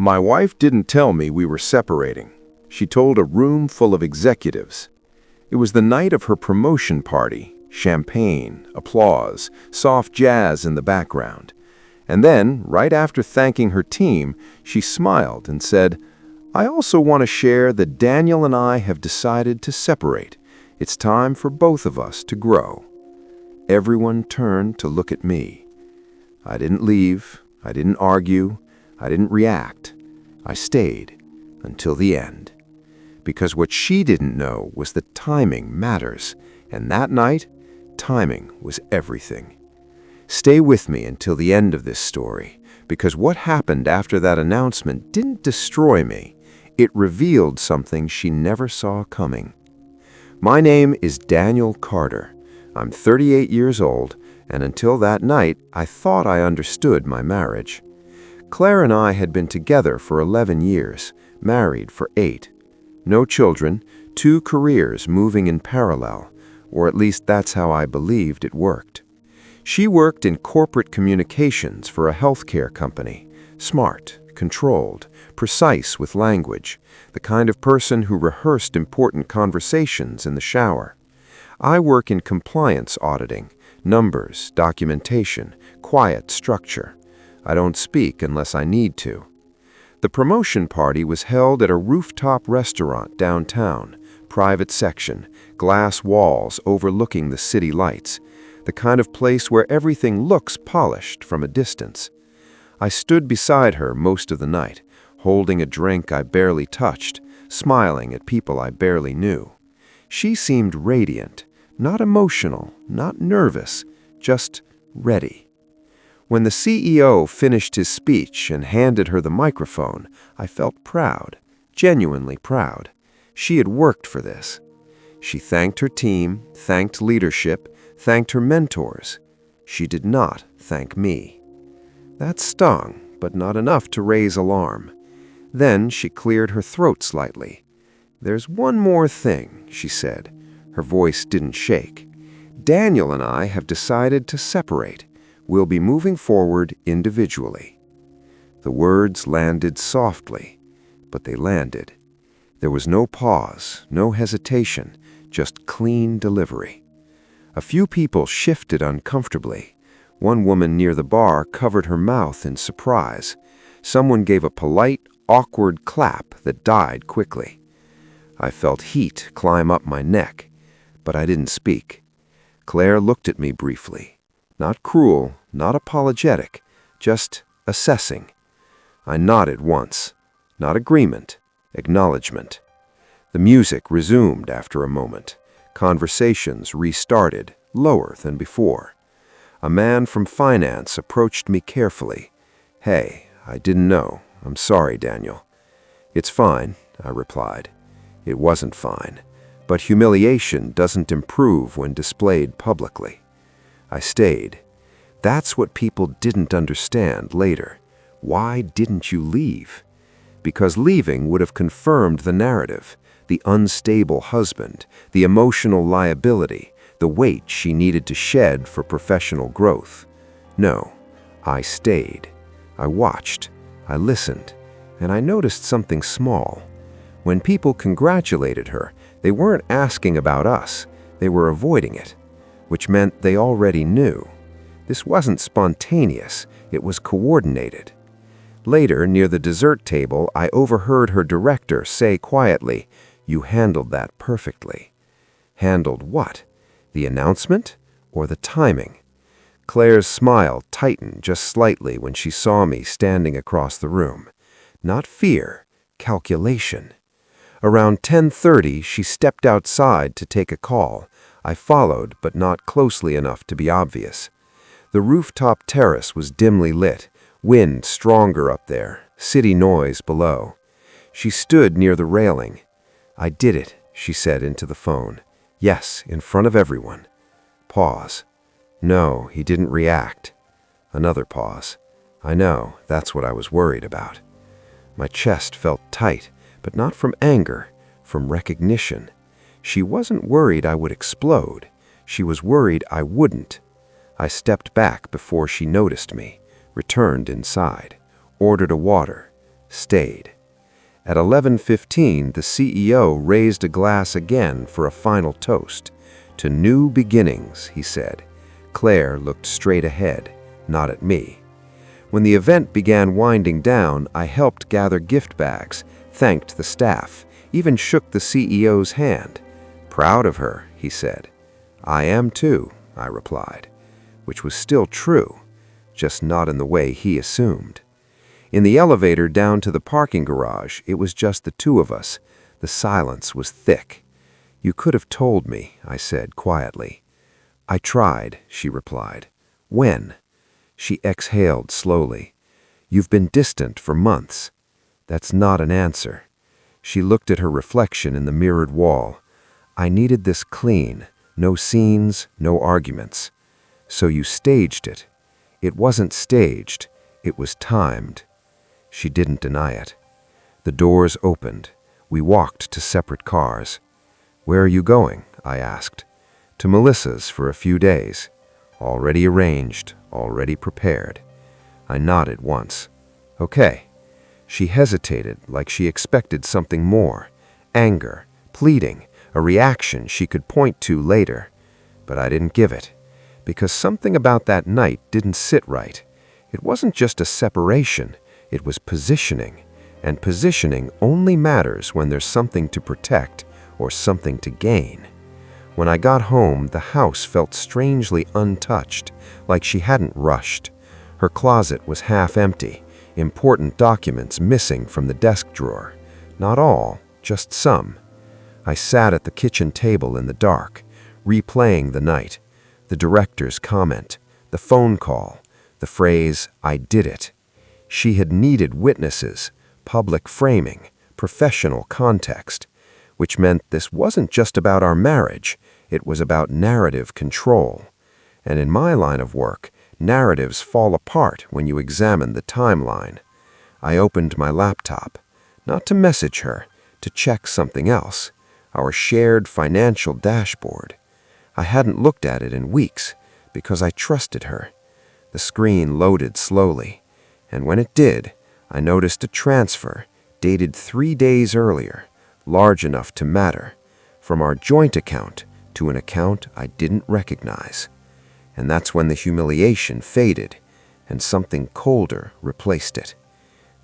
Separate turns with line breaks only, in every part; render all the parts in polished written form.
My wife didn't tell me we were separating. She told a room full of executives. It was the night of her promotion party, champagne, applause, soft jazz in the background. And then, right after thanking her team, she smiled and said, "I also want to share that Daniel and I have decided to separate. It's time for both of us to grow." Everyone turned to look at me. I didn't leave, I didn't argue, I didn't react. I stayed until the end. Because what she didn't know was that timing matters, and that night, timing was everything. Stay with me until the end of this story, because what happened after that announcement didn't destroy me. It revealed something she never saw coming. My name is Daniel Carter. I'm 38 years old, and until that night, I thought I understood my marriage. Claire and I had been together for 11 years, married for 8. No children, 2 careers moving in parallel, or at least that's how I believed it worked. She worked in corporate communications for a healthcare company, smart, controlled, precise with language, the kind of person who rehearsed important conversations in the shower. I work in compliance auditing, numbers, documentation, quiet structure. I don't speak unless I need to. The promotion party was held at a rooftop restaurant downtown, private section, glass walls overlooking the city lights, the kind of place where everything looks polished from a distance. I stood beside her most of the night, holding a drink I barely touched, smiling at people I barely knew. She seemed radiant, not emotional, not nervous, just ready. When the CEO finished his speech and handed her the microphone, I felt proud, genuinely proud. She had worked for this. She thanked her team, thanked leadership, thanked her mentors. She did not thank me. That stung, but not enough to raise alarm. Then she cleared her throat slightly. "There's one more thing," she said. Her voice didn't shake. "Daniel and I have decided to separate. We'll be moving forward individually." The words landed softly, but they landed. There was no pause, no hesitation, just clean delivery. A few people shifted uncomfortably. One woman near the bar covered her mouth in surprise. Someone gave a polite, awkward clap that died quickly. I felt heat climb up my neck, but I didn't speak. Claire looked at me briefly. Not cruel, not apologetic, just assessing. I nodded once. Not agreement, acknowledgement. The music resumed after a moment. Conversations restarted, lower than before. A man from finance approached me carefully. "Hey, I didn't know. I'm sorry, Daniel." "It's fine," I replied. It wasn't fine, but humiliation doesn't improve when displayed publicly. I stayed. That's what people didn't understand later. Why didn't you leave? Because leaving would have confirmed the narrative, the unstable husband, the emotional liability, the weight she needed to shed for professional growth. No, I stayed. I watched. I listened. And I noticed something small. When people congratulated her, they weren't asking about us. They were avoiding it, which meant they already knew. This wasn't spontaneous. It was coordinated. Later, near the dessert table, I overheard her director say quietly, "You handled that perfectly." Handled what? The announcement or the timing? Claire's smile tightened just slightly when she saw me standing across the room. Not fear, calculation. Around 10:30, she stepped outside to take a call. I followed, but not closely enough to be obvious. The rooftop terrace was dimly lit, wind stronger up there, city noise below. She stood near the railing. "I did it," she said into the phone. "Yes, in front of everyone." Pause. No, he didn't react. Another pause. I know, that's what I was worried about. My chest felt tight, but not from anger, from recognition. She wasn't worried I would explode. She was worried I wouldn't. I stepped back before she noticed me, returned inside, ordered a water,
stayed. At 11:15, the CEO raised a glass again for a final toast. "To new beginnings," he said. Claire looked straight ahead, not at me. When the event began winding down, I helped gather gift bags, thanked the staff, even shook the CEO's hand. "Proud of her," he said. "I am too," I replied, which was still true, just not in the way he assumed. In the elevator down to the parking garage, it was just the two of us. The silence was thick. "You could have told me," I said quietly. "I tried," she replied. "When?" She exhaled slowly. "You've been distant for months." That's not an answer. She looked at her reflection in the mirrored wall. "I needed this clean. No scenes, no arguments." "So you staged it." "It wasn't staged. It was timed." She didn't deny it. The doors opened. We walked to separate cars. "Where are you going?" I asked. "To Melissa's for a few days. Already arranged, already prepared." I nodded once. "Okay." She hesitated, like she expected something more. Anger, pleading, a reaction she could point to later. But I didn't give it, because something about that night didn't sit right. It wasn't just a separation, it was positioning. And positioning only matters when there's something to protect or something to gain. When I got home, the house felt strangely untouched, like she hadn't rushed. Her closet was half empty, important documents missing from the desk drawer. Not all, just some. I sat at the kitchen table in the dark, replaying the night, the director's comment, the phone call, the phrase, "I did it." She had needed witnesses, public framing, professional context, which meant this wasn't just about our marriage, it was about narrative control. And in my line of work, narratives fall apart when you examine the timeline. I opened my laptop, not to message her, to check something else, our shared financial dashboard. I hadn't looked at it in weeks because I trusted her. The screen loaded slowly, and when it did, I noticed a transfer dated 3 days earlier, large enough to matter, from our joint account to an account I didn't recognize. And that's when the humiliation faded, and something colder replaced it.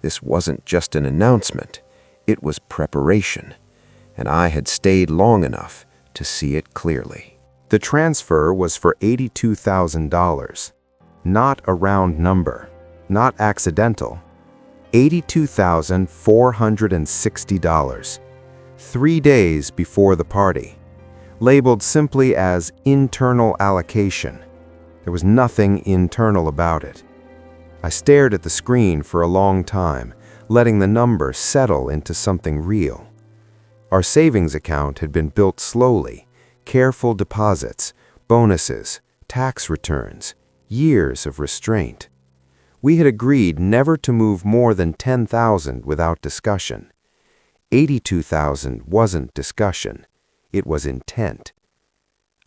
This wasn't just an announcement, it was preparation, and I had stayed long enough to see it clearly.
The transfer was for $82,000. Not a round number, not accidental. $82,460. 3 days before the party. Labeled simply as internal allocation. There was nothing internal about it. I stared at the screen for a long time, letting the number settle into something real. Our savings account had been built slowly, careful deposits, bonuses, tax returns, years of restraint. We had agreed never to move more than $10,000 without discussion. $82,000 wasn't discussion, it was intent.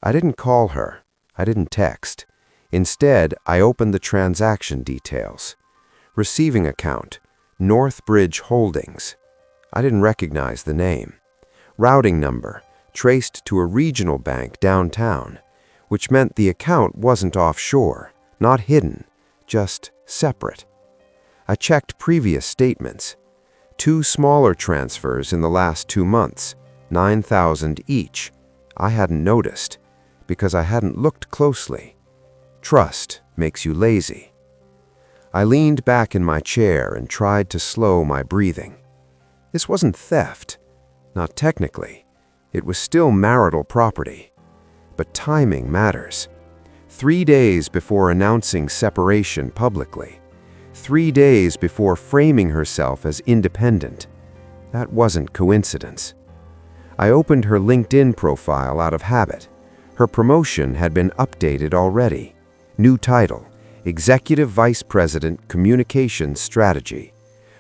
I didn't call her, I didn't text. Instead, I opened the transaction details. Receiving account, Northbridge Holdings. I didn't recognize the name. Routing number, traced to a regional bank downtown, which meant the account wasn't offshore, not hidden, just separate. I checked previous statements. 2 smaller transfers in the last 2 months, $9,000 each. I hadn't noticed, because I hadn't looked closely. Trust makes you lazy. I leaned back in my chair and tried to slow my breathing. This wasn't theft. Not technically. It was still marital property. But timing matters. 3 days before announcing separation publicly. 3 days before framing herself as independent. That wasn't coincidence. I opened her LinkedIn profile out of habit. Her promotion had been updated already. New title, Executive Vice President Communications Strategy.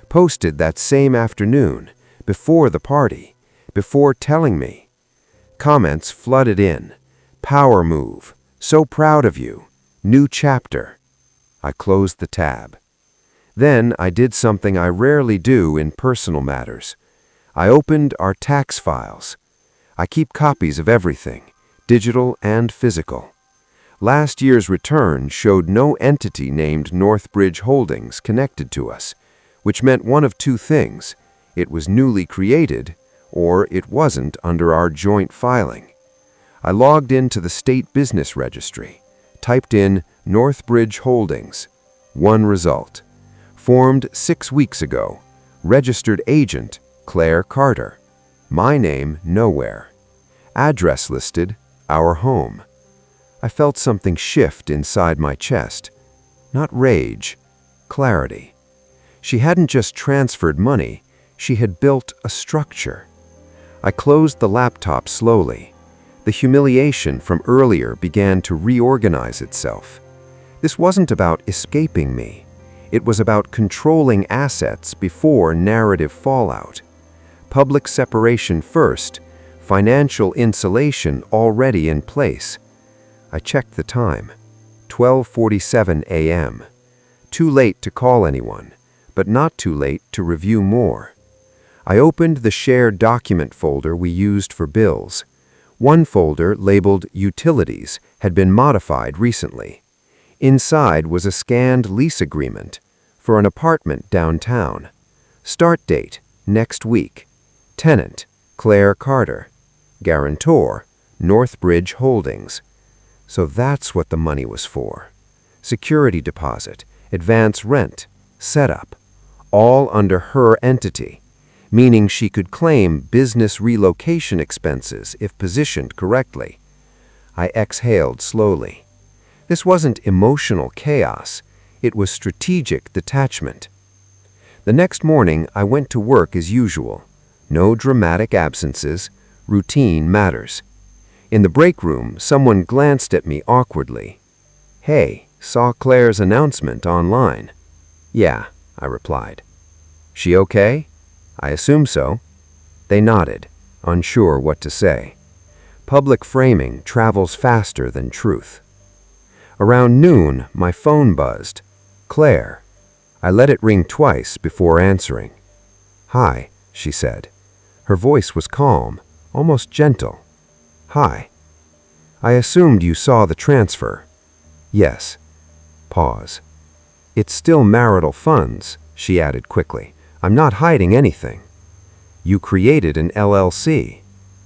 Posted that same afternoon, before the party, before telling me. Comments flooded in. Power move. So proud of you. New chapter. I closed the tab.
Then I did something I rarely do in personal matters. I opened our tax files. I keep copies of everything, digital and physical. Last year's return showed no entity named Northbridge Holdings connected to us, which meant one of two things: it was newly created, or it wasn't under our joint filing. I logged into the State Business Registry, typed in Northbridge Holdings. One result. Formed 6 weeks ago. Registered agent, Claire Carter. My name, nowhere. Address listed, our home. I felt something shift inside my chest. Not rage, clarity. She hadn't just transferred money, she had built a structure. I closed the laptop slowly. The humiliation from earlier began to reorganize itself. This wasn't about escaping me. It was about controlling assets before narrative fallout. Public separation first, financial insulation already in place. I checked the time. 12:47 a.m. Too late to call anyone, but not too late to review more. I opened the shared document folder we used for bills. One folder, labeled Utilities, had been modified recently. Inside was a scanned lease agreement for an apartment downtown. Start date, next week. Tenant, Claire Carter. Guarantor, Northbridge Holdings. So that's what the money was for. Security deposit, advance rent, setup, all under her entity, meaning she could claim business relocation expenses if positioned correctly. I exhaled slowly. This wasn't emotional chaos, it was strategic detachment. The next morning, I went to work as usual. No dramatic absences, routine matters. In the break room, someone glanced at me awkwardly. "Hey, saw Claire's announcement online." "Yeah," I replied. "She okay?" "I assume so." They nodded, unsure what to say. Public framing travels faster than truth. Around noon, my phone buzzed. Claire. I let it ring twice before answering. "Hi," she said. Her voice was calm, almost gentle. "Hi. I assumed you saw the transfer." "Yes." Pause. "It's still marital funds," she added quickly. "I'm not hiding anything." "You created an LLC."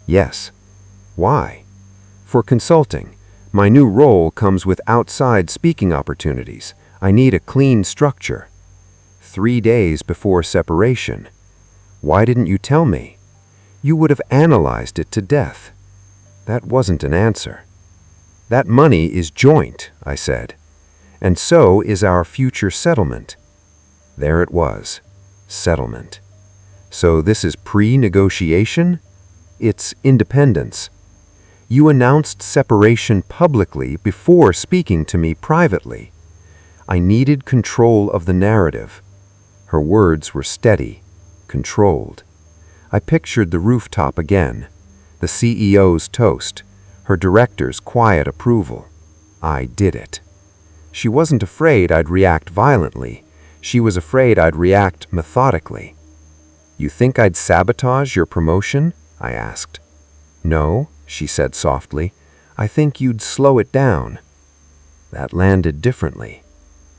"Yes." "Why?" "For consulting. My new role comes with outside speaking opportunities. I need a clean structure." 3 days before separation. "Why didn't you tell me?" "You would have analyzed it to death." That wasn't an answer. "That money is joint," I said. "And so is our future settlement." There it was. Settlement. So this is pre-negotiation? It's independence. You announced separation publicly before speaking to me privately. I needed control of the narrative. Her words were steady, controlled. I pictured the rooftop again, the CEO's toast, her director's quiet approval. I did it. She wasn't afraid I'd react violently. She was afraid I'd react methodically. "You think I'd sabotage your promotion?" I asked. "No," she said softly. "I think you'd slow it down." That landed differently.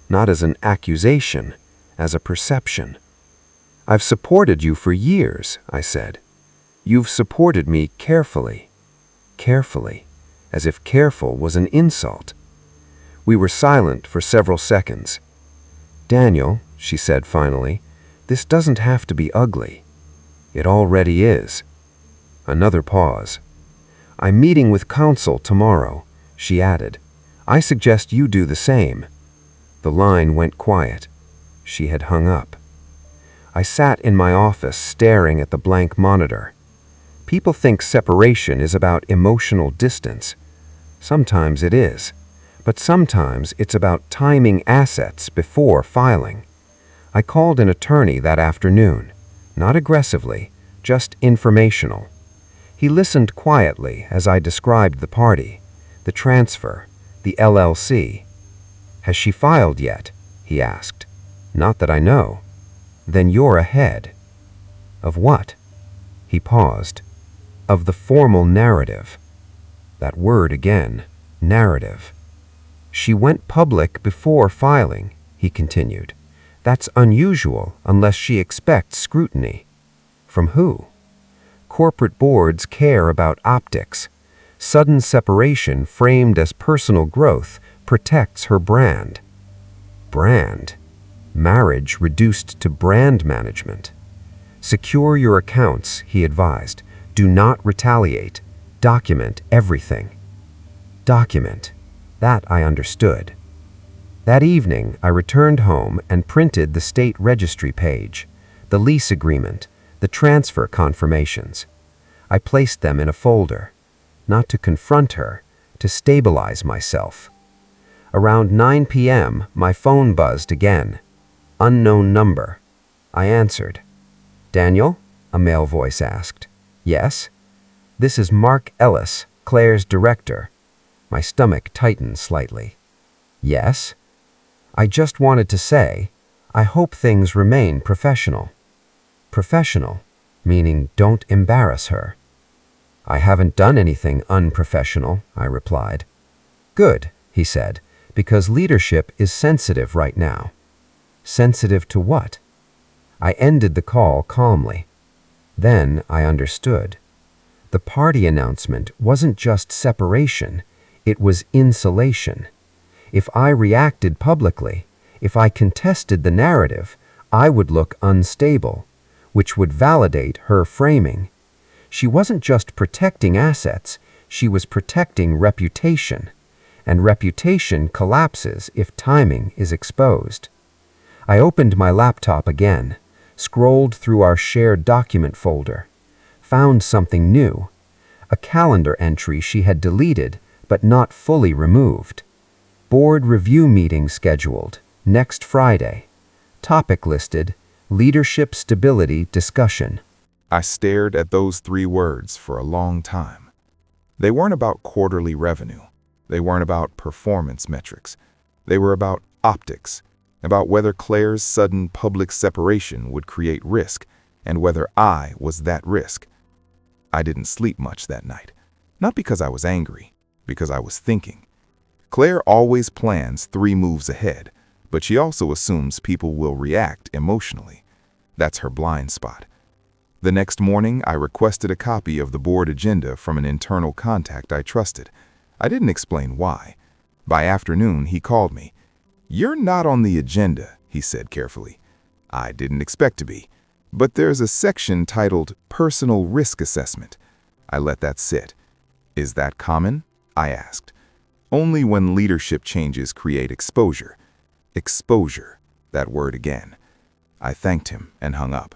Not as an accusation, as a perception. "I've supported you for years," I said. "You've supported me carefully." Carefully, as if careful was an insult. We were silent for several seconds. "Daniel," she said finally, "this doesn't have to be ugly." "It already is." Another pause. "I'm meeting with counsel tomorrow," she added. "I suggest you do the same." The line went quiet. She had hung up. I sat in my office staring at the blank monitor. People think separation is about emotional distance. Sometimes it is, but sometimes it's about timing assets before filing. I called an attorney that afternoon, not aggressively, just informational. He listened quietly as I described the party, the transfer, the LLC. "Has she filed yet?" he asked. Not that I know. Then you're ahead. Of what? He paused. Of the formal narrative. That word again, narrative. She went public before filing, he continued. That's unusual unless she expects scrutiny. From who? Corporate boards care about optics. Sudden separation framed as personal growth protects her brand. Brand. Marriage reduced to brand management. Secure your accounts, he advised. Do not retaliate. Document everything. Document. That I understood. That evening, I returned home and printed the state registry page, the lease agreement, the transfer confirmations. I placed them in a folder, not to confront her, to stabilize myself. Around 9 p.m., my phone buzzed again. Unknown number. I answered. Daniel? A male voice asked. Yes? This is Mark Ellis, Claire's director. My stomach tightened slightly. Yes? I just wanted to say, I hope things remain professional. Professional, meaning don't embarrass her. I haven't done anything unprofessional, I replied. Good, he said, because leadership is sensitive right now. Sensitive to what? I ended the call calmly. Then I understood. The party announcement wasn't just separation, it was insulation. If I reacted publicly, if I contested the narrative, I would look unstable, which would validate her framing. She wasn't just protecting assets, she was protecting reputation, and reputation collapses if timing is exposed. I opened my laptop again, scrolled through our shared document folder, found something new, a calendar entry she had deleted but not fully removed. Board review meeting scheduled, next Friday. Topic listed, Leadership Stability Discussion.
I stared at those 3 words for a long time. They weren't about quarterly revenue. They weren't about performance metrics. They were about optics, about whether Claire's sudden public separation would create risk, and whether I was that risk. I didn't sleep much that night, not because I was angry, because I was thinking. Claire always plans 3 moves ahead, but she also assumes people will react emotionally. That's her blind spot. The next morning, I requested a copy of the board agenda from an internal contact I trusted. I didn't explain why. By afternoon, he called me. "You're not on the agenda," he said carefully. I didn't expect to be, but there's a section titled Personal Risk Assessment. I let that sit. Is that common? I asked. Only when leadership changes create exposure. Exposure, that word again. I thanked him and hung up.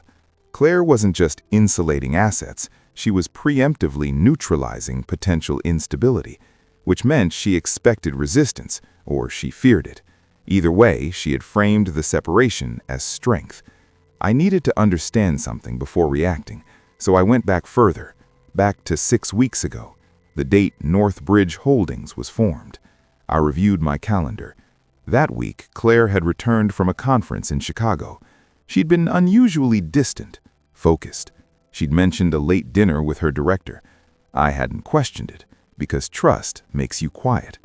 Claire wasn't just insulating assets, she was preemptively neutralizing potential instability, which meant she expected resistance, or she feared it. Either way, she had framed the separation as strength. I needed to understand something before reacting, so I went back further, back to 6 weeks ago, the date Northbridge Holdings was formed. I reviewed my calendar. That week, Claire had returned from a conference in Chicago. She'd been unusually distant, focused. She'd mentioned a late dinner with her director. I hadn't questioned it, because trust makes you quiet.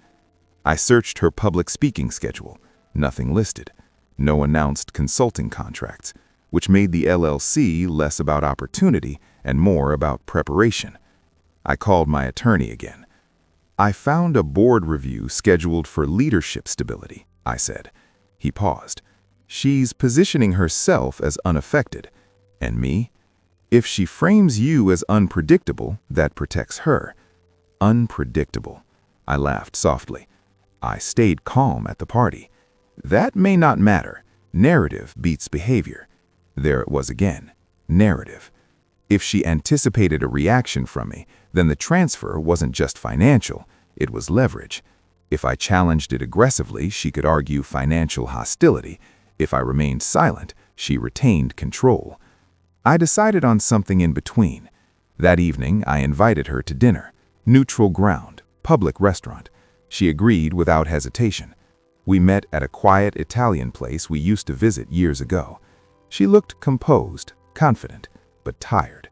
I searched her public speaking schedule. Nothing listed. No announced consulting contracts, which made the LLC less about opportunity and more about preparation. I called my attorney again. I found a board review scheduled for leadership stability, I said. He paused. She's positioning herself as unaffected. And me? If she frames you as unpredictable, that protects her. Unpredictable. I laughed softly. I stayed calm at the party. That may not matter. Narrative beats behavior. There it was again. Narrative. If she anticipated a reaction from me, then the transfer wasn't just financial, it was leverage. If I challenged it aggressively, she could argue financial hostility. If I remained silent, she retained control. I decided on something in between. That evening, I invited her to dinner. Neutral ground, public restaurant. She agreed without hesitation. We met at a quiet Italian place we used to visit years ago. She looked composed, confident, but tired.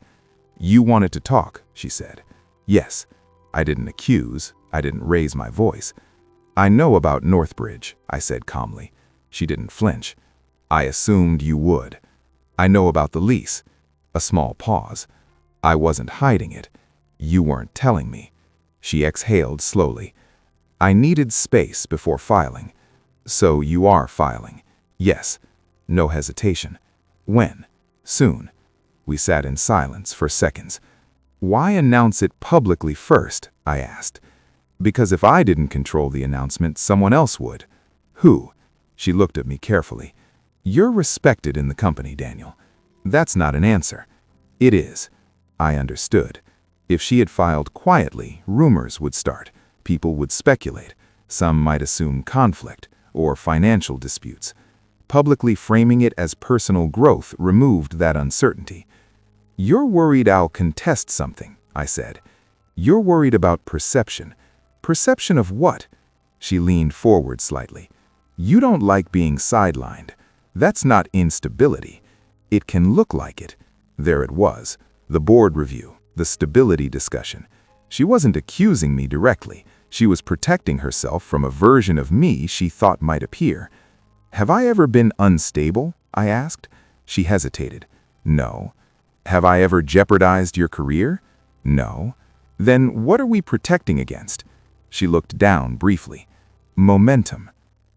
"You wanted to talk," she said. "Yes." I didn't accuse. I didn't raise my voice. "I know about Northbridge," I said calmly. She didn't flinch. "I assumed you would." "I know about the lease." A small pause. "I wasn't hiding it. You weren't telling me." She exhaled slowly. "I needed space before filing." "So you are filing?" "Yes." No hesitation. "When?" "Soon." We sat in silence for seconds. "Why announce it publicly first?" I asked. "Because if I didn't control the announcement, someone else would." "Who?" She looked at me carefully. "You're respected in the company, Daniel." "That's not an answer." "It is." I understood. If she had filed quietly, rumors would start. People would speculate. Some might assume conflict or financial disputes. Publicly framing it as personal growth removed that uncertainty. "You're worried I'll contest something," I said. "You're worried about perception." "Perception of what?" She leaned forward slightly. "You don't like being sidelined. That's not instability. It can look like it." There it was, the board review, the stability discussion. She wasn't accusing me directly. She was protecting herself from a version of me she thought might appear. "Have I ever been unstable?" I asked. She hesitated. "No." "Have I ever jeopardized your career?" "No." "Then what are we protecting against?" She looked down briefly. "Momentum."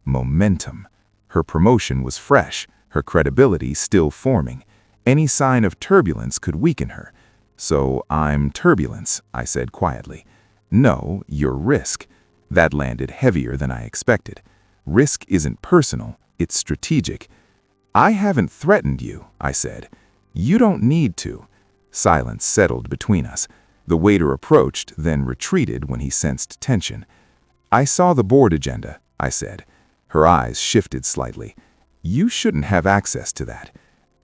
Momentum. Her promotion was fresh, her credibility still forming. Any sign of turbulence could weaken her. "So I'm turbulence," I said quietly. "No, you're risk." That landed heavier than I expected. Risk isn't personal, it's strategic. "I haven't threatened you," I said. "You don't need to." Silence settled between us. The waiter approached, then retreated when he sensed tension. "I saw the board agenda," I said. Her eyes shifted slightly. "You shouldn't have access to that."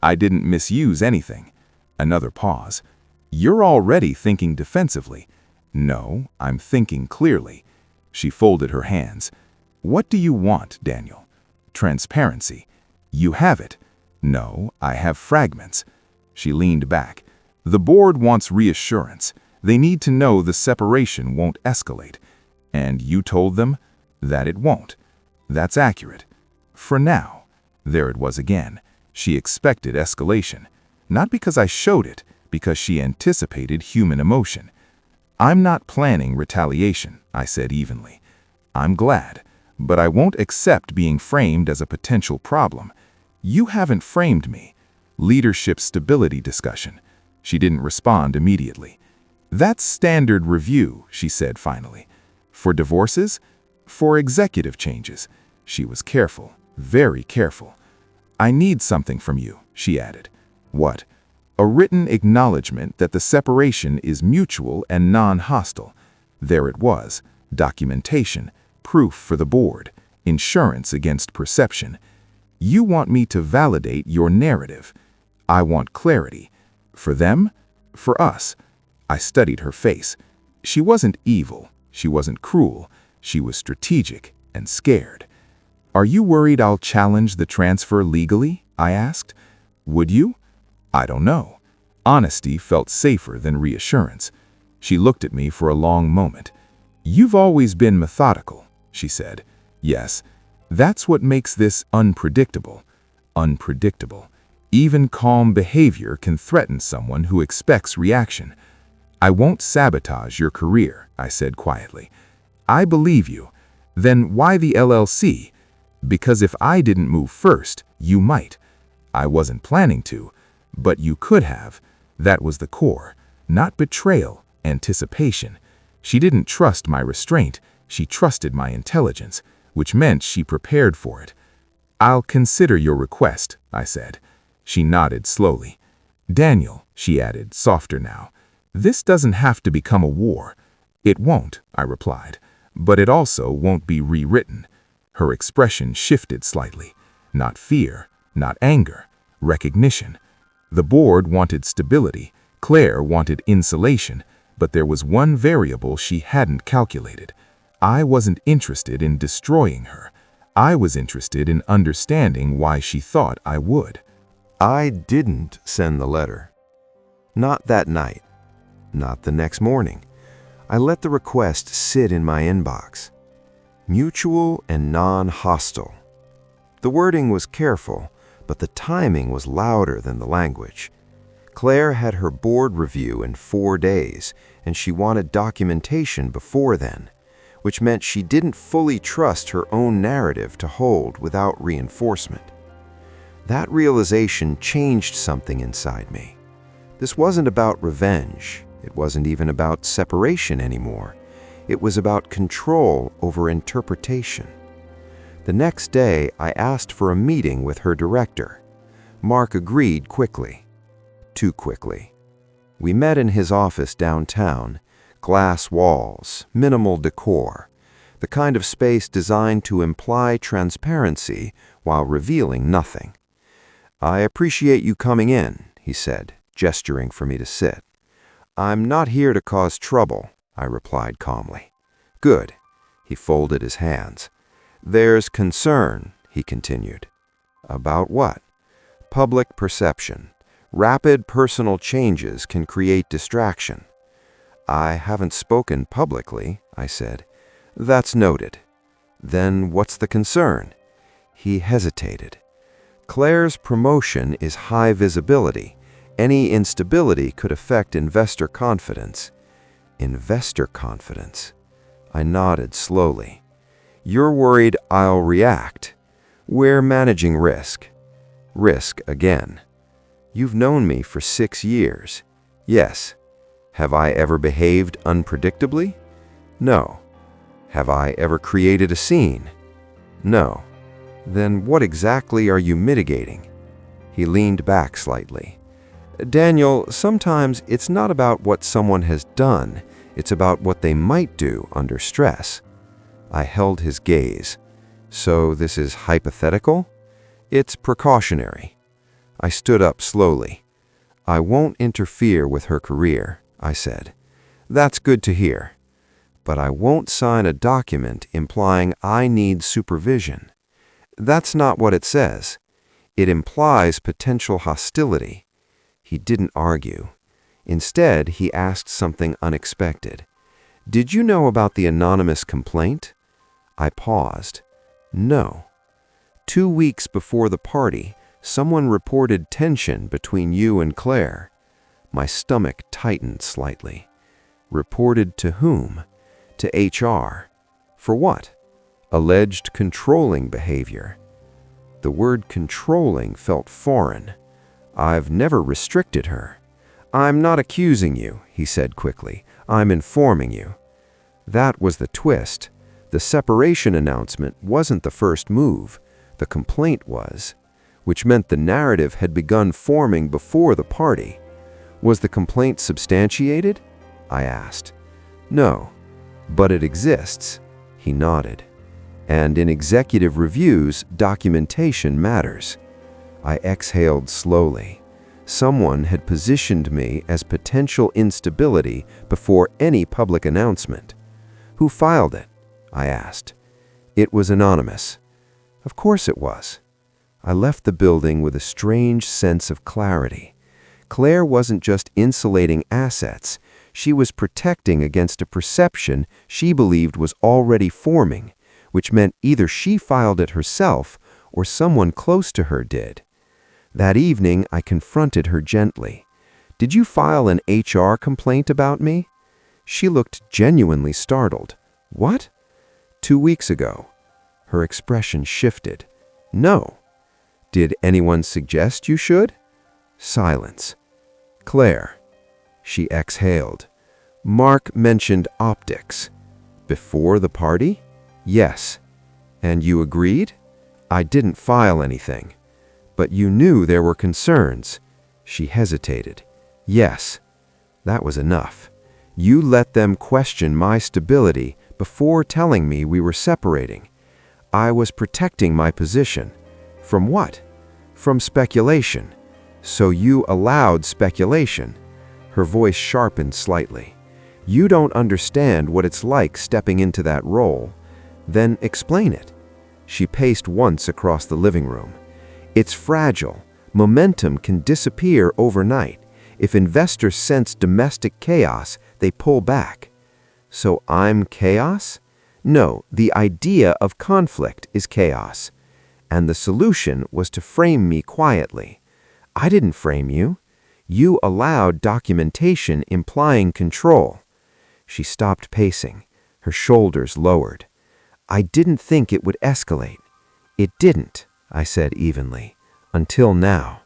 "I didn't misuse anything." Another pause. "You're already thinking defensively." "No, I'm thinking clearly." She folded her hands. "What do you want, Daniel?" "Transparency." "You have it." "No, I have fragments." She leaned back. "The board wants reassurance. They need to know the separation won't escalate." "And you told them?" "That it won't." "That's accurate." "For now." There it was again. She expected escalation. Not because I showed it, because she anticipated human emotion. "I'm not planning retaliation," I said evenly. "I'm glad, but I won't accept being framed as a potential problem." "You haven't framed me." "Leadership stability discussion." She didn't respond immediately. "That's standard review," she said finally. "For divorces?" "For executive changes." She was careful, very careful. "I need something from you," she added. "What?" "A written acknowledgement that the separation is mutual and non-hostile." There it was, documentation, proof for the board, insurance against perception. "You want me to validate your narrative." "I want clarity." "For them?" "For us." I studied her face. She wasn't evil. She wasn't cruel. She was strategic and scared. "Are you worried I'll challenge the transfer legally?" I asked. "Would you?" "I don't know." Honesty felt safer than reassurance. She looked at me for a long moment. "You've always been methodical," she said. "Yes. That's what makes this unpredictable." Unpredictable. Even calm behavior can threaten someone who expects reaction. "I won't sabotage your career," I said quietly. "I believe you." "Then why the LLC?" "Because if I didn't move first, you might." "I wasn't planning to, but you could have." That was the core. Not betrayal, anticipation. She didn't trust my restraint. She trusted my intelligence, which meant she prepared for it. "I'll consider your request," I said. She nodded slowly. "Daniel," she added, softer now, "this doesn't have to become a war." "It won't," I replied, "but it also won't be rewritten." Her expression shifted slightly. Not fear, not anger, recognition. The board wanted stability, Claire wanted insulation, but there was one variable she hadn't calculated. I wasn't interested in destroying her. I was interested in understanding why she thought I would.
I didn't send the letter. Not that night. Not the next morning. I let the request sit in my inbox. Mutual and non-hostile. The wording was careful, but the timing was louder than the language. Claire had her board review in 4 days, and she wanted documentation before then, which meant she didn't fully trust her own narrative to hold without reinforcement. That realization changed something inside me. This wasn't about revenge. It wasn't even about separation anymore. It was about control over interpretation. The next day, I asked for a meeting with her director. Mark agreed quickly. Too quickly. We met in his office downtown. Glass walls, minimal decor, the kind of space designed to imply transparency while revealing nothing. "I appreciate you coming in," he said, gesturing for me to sit. "I'm not here to cause trouble," I replied calmly. "Good." He folded his hands. "There's concern," he continued. "About what?" "Public perception. Rapid personal changes can create distraction." "I haven't spoken publicly," I said. "That's noted." "Then what's the concern?" He hesitated. "Claire's promotion is high visibility. Any instability could affect investor confidence." "Investor confidence?" I nodded slowly. "You're worried I'll react. We're managing risk." "Risk again." "You've known me for 6 years." "Yes." "Have I ever behaved unpredictably?" "No." "Have I ever created a scene?" "No." "Then what exactly are you mitigating?" He leaned back slightly. "Daniel, sometimes it's not about what someone has done, it's about what they might do under stress." I held his gaze. "So this is hypothetical?" "It's precautionary." I stood up slowly. "I won't interfere with her career," I said. "That's good to hear. But I won't sign a document implying I need supervision." "That's not what it says. It implies potential hostility." He didn't argue. Instead, he asked something unexpected. "Did you know about the anonymous complaint?" I paused. "No." 2 weeks before the party, someone reported tension between you and Claire." My stomach tightened slightly. "Reported to whom?" "To HR." "For what?" "Alleged controlling behavior." The word controlling felt foreign. "I've never restricted her." "I'm not accusing you," he said quickly. "I'm informing you." That was the twist. The separation announcement wasn't the first move. The complaint was, which meant the narrative had begun forming before the party. "Was the complaint substantiated?" I asked. "No, but it exists." He nodded. "And in executive reviews, documentation matters." I exhaled slowly. Someone had positioned me as potential instability before any public announcement. "Who filed it?" I asked. "It was anonymous." Of course it was. I left the building with a strange sense of clarity. Claire wasn't just insulating assets, she was protecting against a perception she believed was already forming, which meant either she filed it herself or someone close to her did. That evening, I confronted her gently. "Did you file an HR complaint about me?" She looked genuinely startled. "What?" "2 weeks ago." Her expression shifted. "No." "Did anyone suggest you should?" Silence. "Claire." She exhaled. "Mark mentioned optics." "Before the party?" "Yes." "And you agreed?" "I didn't file anything." "But you knew there were concerns." She hesitated. "Yes." That was enough. "You let them question my stability before telling me we were separating." "I was protecting my position." "From what?" "From speculation." "So you allowed speculation." Her voice sharpened slightly. "You don't understand what it's like stepping into that role." "Then explain it."
She paced once across the living room. It's fragile. Momentum can disappear overnight. If investors sense domestic chaos, they pull back. So I'm chaos? No, the idea of conflict is chaos. And the solution was to frame me quietly. I didn't frame you. You allowed documentation implying control. She stopped pacing, her shoulders lowered. I didn't think it would escalate. It didn't, I said evenly, until now.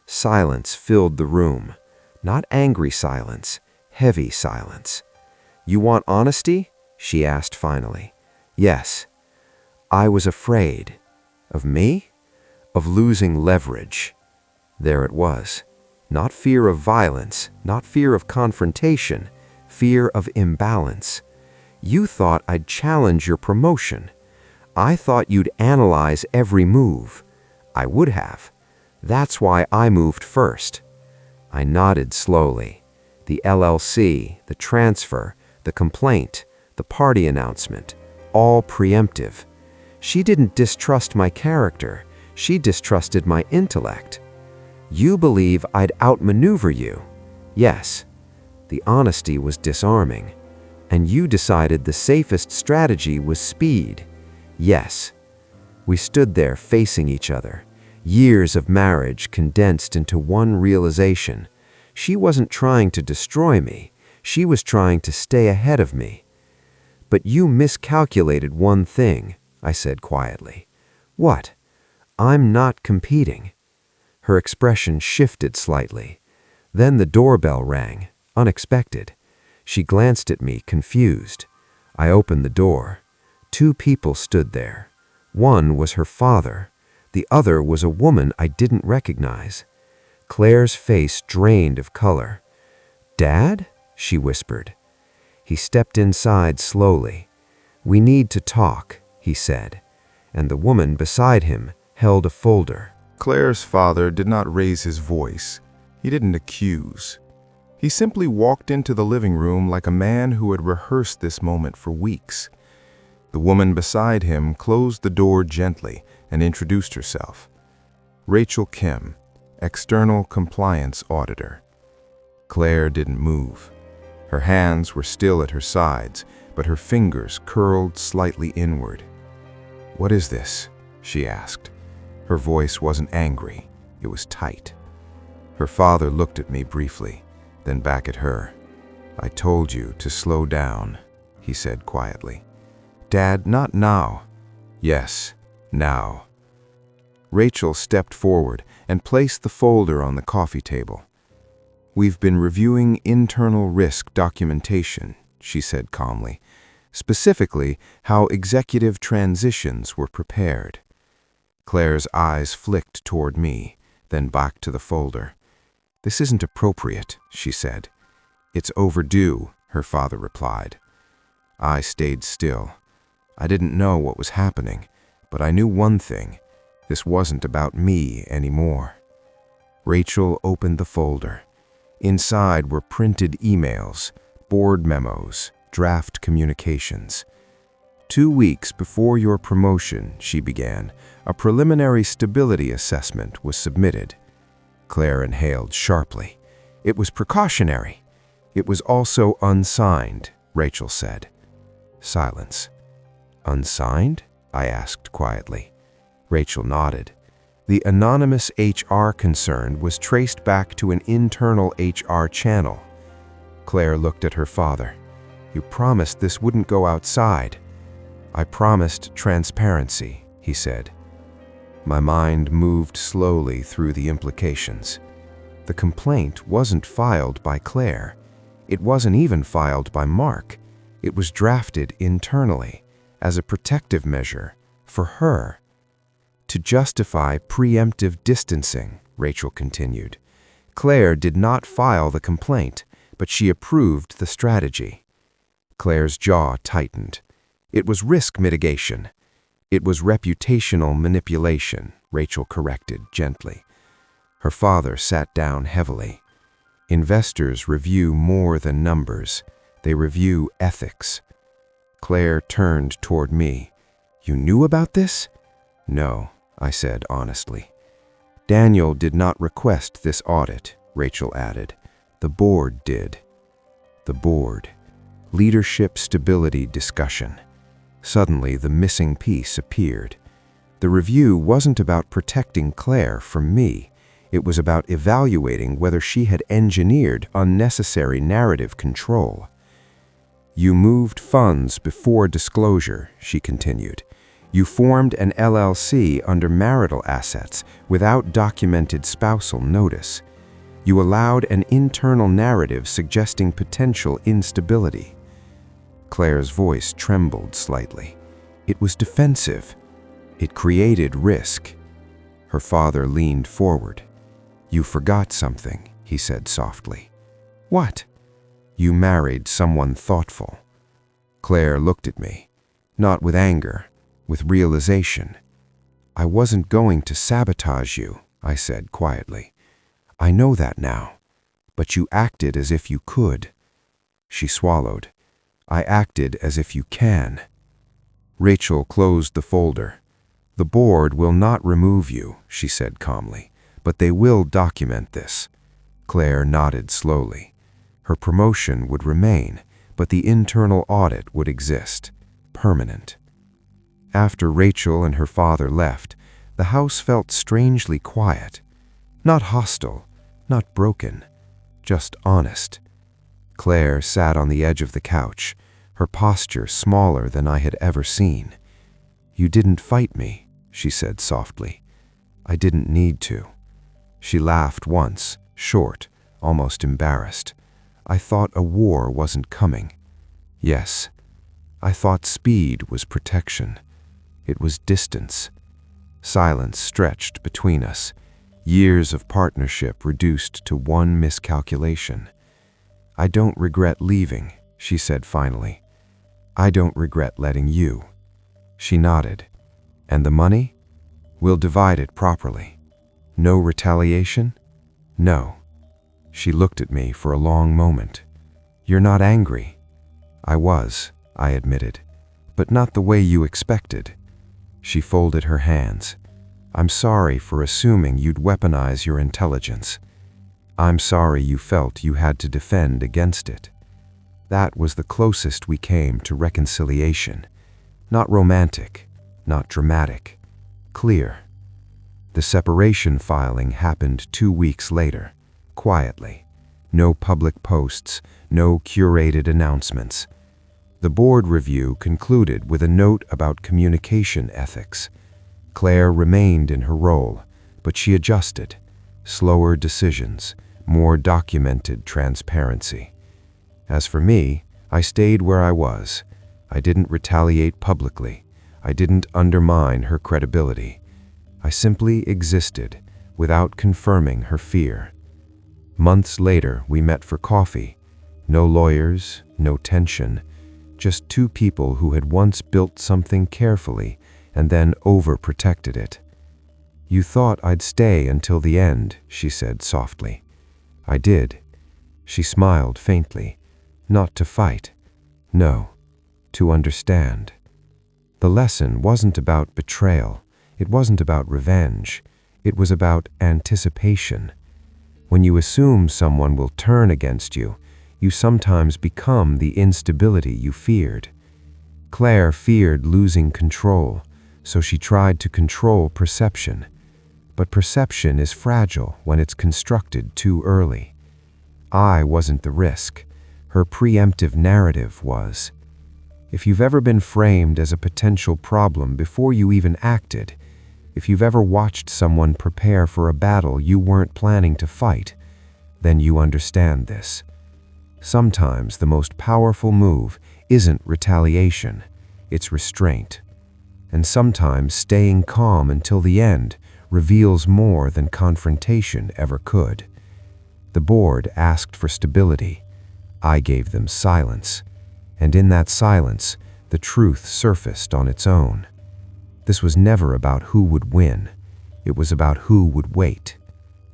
Silence filled the room. Not angry silence, heavy silence. You want honesty? She asked finally. Yes. I was afraid. Of me? Of losing leverage. There it was. Not fear of violence, not fear of confrontation, fear of imbalance. You thought I'd challenge your promotion. I thought you'd analyze every move. I would have. That's why I moved first. I nodded slowly. The LLC, the transfer, the complaint, the party announcement, all preemptive. She didn't distrust my character. She distrusted my intellect. You believe I'd outmaneuver you. Yes. The honesty was disarming. And you decided the safest strategy was speed. Yes. We stood there facing each other. Years of marriage condensed into one realization. She wasn't trying to destroy me. She was trying to stay ahead of me. But you miscalculated one thing, I said quietly. What? I'm not competing. Her expression shifted slightly. Then the doorbell rang, unexpected. She glanced at me, confused. I opened the door. 2 people stood there. One was her father. The other was a woman I didn't recognize. Claire's face drained of color. Dad? She whispered. He stepped inside slowly. We need to talk, he said, and the woman beside him held a folder.
Claire's father did not raise his voice. He didn't accuse. He simply walked into the living room like a man who had rehearsed this moment for weeks. The woman beside him closed the door gently and introduced herself. Rachel Kim, External Compliance Auditor. Claire didn't move. Her hands were still at her sides, but her fingers curled slightly inward. "What is this?" she asked. Her voice wasn't angry, it was tight. Her father looked at me briefly, then back at her. "I told you to slow down," he said quietly. "Dad, not now." "Yes, now." Rachel stepped forward and placed the folder on the coffee table. "We've been reviewing internal risk documentation," she said calmly, "specifically how executive transitions were prepared." Claire's eyes flicked toward me, then back to the folder. "This isn't appropriate," she said. "It's overdue," her father replied. I stayed still. I didn't know what was happening, but I knew one thing. This wasn't about me anymore. Rachel opened the folder. Inside were printed emails, board memos, draft communications. 2 weeks before your promotion, she began, a preliminary stability assessment was submitted. Claire inhaled sharply. It was precautionary. It was also unsigned, Rachel said. Silence. Unsigned? I asked quietly. Rachel nodded. The anonymous HR concern was traced back to an internal HR channel. Claire looked at her father. You promised this wouldn't go outside. I promised transparency, he said. My mind moved slowly through the implications. The complaint wasn't filed by Claire. It wasn't even filed by Mark. It was drafted internally, as a protective measure, for her. To justify preemptive distancing, Rachel continued. Claire did not file the complaint, but she approved the strategy. Claire's jaw tightened. It was risk mitigation. It was reputational manipulation, Rachel corrected gently. Her father sat down heavily. Investors review more than numbers. They review ethics. Claire turned toward me.
You knew about this? No, I said honestly. Daniel did not request this audit, Rachel added. The board did. The board. Leadership stability discussion. Suddenly, the missing piece appeared. The review wasn't about protecting Claire from me. It was about evaluating whether she had engineered unnecessary narrative control. You moved funds before disclosure, she continued. You formed an LLC under marital assets without documented spousal notice. You allowed an internal narrative suggesting potential instability. Claire's voice trembled slightly. It was defensive. It created risk. Her father leaned forward. You forgot something, he said softly. What? You married someone thoughtful. Claire looked at me, not with anger, with realization. I wasn't going to sabotage you, I said quietly. I know that now, but you acted as if you could. She swallowed. I acted as if you can. Rachel closed the folder. The board will not remove you, she said calmly, but they will document this. Claire nodded slowly. Her promotion would remain, but the internal audit would exist, permanent. After Rachel and her father left, the house felt strangely quiet. Not hostile, not broken, just honest. Claire sat on the edge of the couch, her posture smaller than I had ever seen. You didn't fight me, she said softly. I didn't need to. She laughed once, short, almost embarrassed. I thought a war wasn't coming. Yes, I thought speed was protection. It was distance. Silence stretched between us, years of partnership reduced to one miscalculation. I don't regret leaving, she said finally. I don't regret letting you. She nodded. And the money? We'll divide it properly. No retaliation? No. She looked at me for a long moment. You're not angry. I was, I admitted, but not the way you expected. She folded her hands. I'm sorry for assuming you'd weaponize your intelligence. I'm sorry you felt you had to defend against it. That was the closest we came to reconciliation. Not romantic, not dramatic, clear. The separation filing happened 2 weeks later, quietly. No public posts, no curated announcements. The board review concluded with a note about communication ethics. Claire remained in her role, but she adjusted. Slower decisions, more documented transparency. As for me, I stayed where I was. I didn't retaliate publicly. I didn't undermine her credibility. I simply existed, without confirming her fear. Months later, we met for coffee. No lawyers, no tension. Just two people who had once built something carefully and then overprotected it. You thought I'd stay until the end, she said softly. I did. She smiled faintly. Not to fight. No, to understand. The lesson wasn't about betrayal. It wasn't about revenge. It was about anticipation. When you assume someone will turn against you, you sometimes become the instability you feared. Claire feared losing control, so she tried to control perception. But perception is fragile when it's constructed too early. I wasn't the risk. Her preemptive narrative was. If you've ever been framed as a potential problem before you even acted, if you've ever watched someone prepare for a battle you weren't planning to fight, then you understand this. Sometimes the most powerful move isn't retaliation, it's restraint. And sometimes staying calm until the end reveals more than confrontation ever could. The board asked for stability. I gave them silence. And in that silence, the truth surfaced on its own. This was never about who would win. It was about who would wait.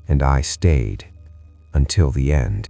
And I stayed until the end.